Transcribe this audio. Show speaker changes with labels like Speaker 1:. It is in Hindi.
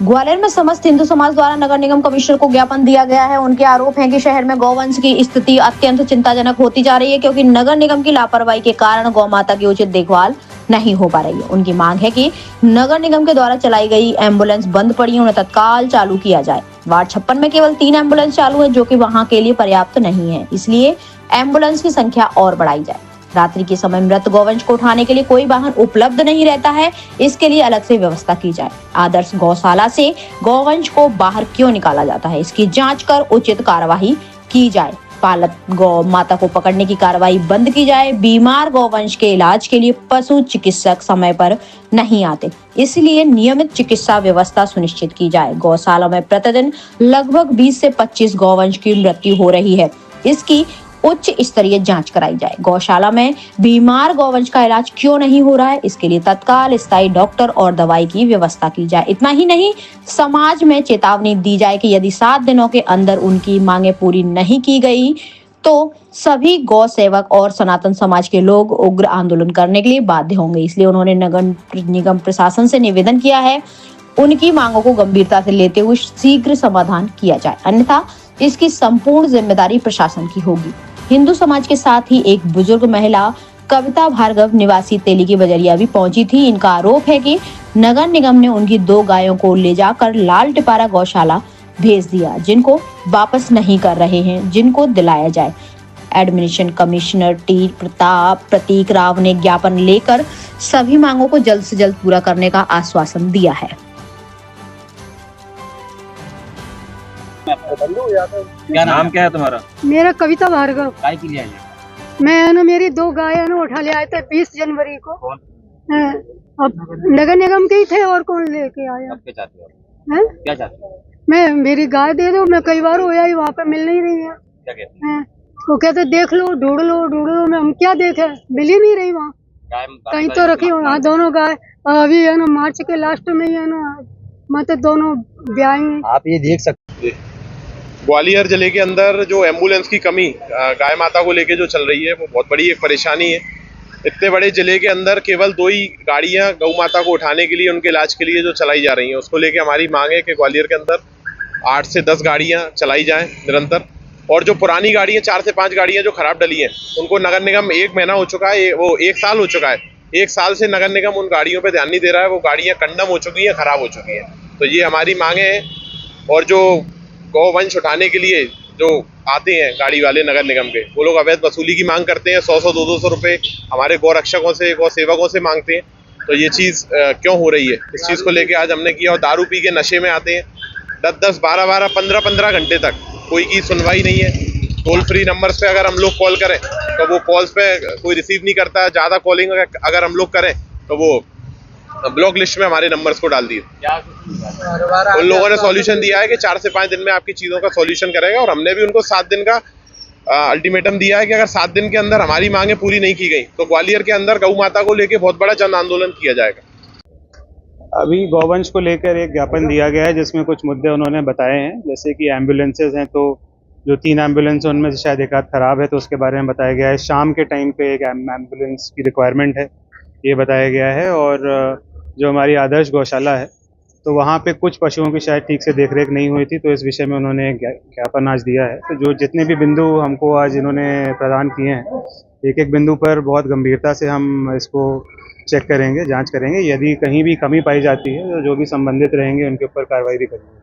Speaker 1: ग्वालियर में समस्त हिंदू समाज द्वारा नगर निगम कमिश्नर को ज्ञापन दिया गया है। उनके आरोप हैं कि शहर में गौवंश की स्थिति अत्यंत चिंताजनक होती जा रही है, क्योंकि नगर निगम की लापरवाही के कारण गौ माता की उचित देखभाल नहीं हो पा रही है। उनकी मांग है कि नगर निगम के द्वारा चलाई गई एम्बुलेंस बंद पड़ी है, उन्हें तत्काल चालू किया जाए। वार्ड 56 में केवल 3 एम्बुलेंस चालू है, जो कि वहां के लिए पर्याप्त नहीं है, इसलिए एम्बुलेंस की संख्या और बढ़ाई जाए। रात्रि के समय मृत गौवंश को उठाने के लिए कोई वाहन उपलब्ध नहीं रहता है, इसके लिए अलग से व्यवस्था की जाए। आदर्श गौशाला से गौवंश को बाहर क्यों निकाला जाता है, इसकी जांच कर उचित कार्यवाही की जाए। पालक गौ माता को पकड़ने की कार्रवाई बंद की जाए। बीमार गौवंश के इलाज के लिए पशु चिकित्सक समय पर नहीं आते, इसलिए नियमित चिकित्सा व्यवस्था सुनिश्चित की जाए। गौशाला में प्रतिदिन लगभग 20 से 25 गौवंश की मृत्यु हो रही है, इसकी उच्च स्तरीय जांच कराई जाए। गौशाला में बीमार गौवंश का इलाज क्यों नहीं हो रहा है, इसके लिए तत्काल स्थायी डॉक्टर और दवाई की व्यवस्था की जाए। इतना ही नहीं, समाज में चेतावनी दी जाए कि यदि 7 दिनों के अंदर उनकी मांगे पूरी नहीं की गई तो सभी गौ सेवक और सनातन समाज के लोग उग्र आंदोलन करने के लिए बाध्य होंगे। इसलिए उन्होंने नगर निगम प्रशासन से निवेदन किया है, उनकी मांगों को गंभीरता से लेते हुए शीघ्र समाधान किया जाए, अन्यथा इसकी संपूर्ण जिम्मेदारी प्रशासन की होगी। हिंदू समाज के साथ ही एक बुजुर्ग महिला कविता भार्गव निवासी तेली की बजरिया भी पहुंची थी। इनका आरोप है कि नगर निगम ने उनकी 2 गायों को ले जाकर लाल टिपारा गौशाला भेज दिया, जिनको वापस नहीं कर रहे हैं, जिनको दिलाया जाए। एडमिनिस्ट्रेशन कमिश्नर टी प्रतीक राव ने ज्ञापन लेकर सभी मांगों को जल्द से जल्द पूरा करने का आश्वासन दिया है।
Speaker 2: क्या नाम क्या है तुम्हारा?
Speaker 3: मेरा कविता भार्गव।
Speaker 2: काय के लिए आए?
Speaker 3: मैं मेरी 2 गाय उठा ले आए थे 20 जनवरी को।
Speaker 2: कौन?
Speaker 3: अब नगर निगम के ही थे, और कौन लेके आया?
Speaker 2: अब क्या चाहते हो? क्या चाहते हो?
Speaker 3: मैं मेरी गाय दे दो। मैं कई बार हो आई, वहाँ पे मिल नहीं रही है।
Speaker 2: क्या कहते हैं?
Speaker 3: वो कहते देख लो, ढूंढ लो। मैं हम क्या देखे, मिल ही नहीं रही वहाँ। कहीं तो रखी हो। हाँ, दोनों गाय अभी है ना, मार्च के लास्ट में ही है ना, मतलब दोनों ब्याएंगे।
Speaker 2: आप ये देख सकते।
Speaker 4: ग्वालियर जिले के अंदर जो एम्बुलेंस की कमी गाय माता को लेके जो चल रही है, वो बहुत बड़ी एक परेशानी है। इतने बड़े जिले के अंदर केवल 2 ही गाड़ियां गौ माता को उठाने के लिए, उनके इलाज के लिए जो चलाई जा रही हैं, उसको लेके हमारी मांग है कि ग्वालियर के अंदर 8 से 10 गाड़ियां चलाई जाएं निरंतर। और जो पुरानी गाड़ियां 4 से 5 गाड़ियां जो खराब डली हैं, उनको नगर निगम 1 महीना हो चुका है, वो 1 साल हो चुका है, 1 साल से नगर निगम उन गाड़ियों पर ध्यान नहीं दे रहा है। वो गाड़ियाँ कंडम हो चुकी हैं, खराब हो चुकी हैं। तो ये हमारी मांगे हैं। और जो गौवंश उठाने के लिए जो आते हैं गाड़ी वाले नगर निगम के, वो लोग अवैध वसूली की मांग करते हैं। 100-100, 200 रुपए हमारे गौ रक्षकों से, गौ सेवकों से मांगते हैं। तो ये चीज़ क्यों हो रही है, इस चीज़ को लेके आज हमने किया। और दारू पी के नशे में आते हैं, 10-10, 12-12, 15-15 घंटे तक कोई की सुनवाई नहीं है। टोल फ्री नंबर्स पे अगर हम लोग कॉल करें तो वो कॉल्स पे कोई रिसीव नहीं करता है। ज़्यादा कॉलिंग अगर हम लोग करें तो वो ब्लॉक लिस्ट में हमारे नंबर्स को डाल दिए। उन लोगों ने सॉल्यूशन दिया है कि 4 से 5 दिन में आपकी चीज़ों का सॉल्यूशन करेगा, और हमने भी उनको 7 दिन का अल्टीमेटम दिया है कि अगर 7 दिन के अंदर हमारी मांगे पूरी नहीं की गई तो ग्वालियर के अंदर गौ माता को लेकर बहुत बड़ा जन आंदोलन किया जाएगा।
Speaker 5: अभी गौवंश को लेकर एक ज्ञापन दिया गया है, जिसमें कुछ मुद्दे उन्होंने बताए हैं, जैसे कि एम्बुलेंसेज हैं, तो जो 3 एम्बुलेंस उनमें से शायद एक आध खराब है, तो उसके बारे में बताया गया है। शाम के टाइम पे एक एम्बुलेंस की रिक्वायरमेंट है, ये बताया गया है। और जो हमारी आदर्श गौशाला है, तो वहाँ पे कुछ पशुओं की शायद ठीक से देखरेख नहीं हुई थी, तो इस विषय में उन्होंने ज्ञापन आज दिया है। तो जो जितने भी बिंदु हमको आज इन्होंने प्रदान किए हैं, एक बिंदु पर बहुत गंभीरता से हम इसको चेक करेंगे, जांच करेंगे। यदि कहीं भी कमी पाई जाती है तो जो भी संबंधित रहेंगे उनके ऊपर कार्रवाई भी करेंगे।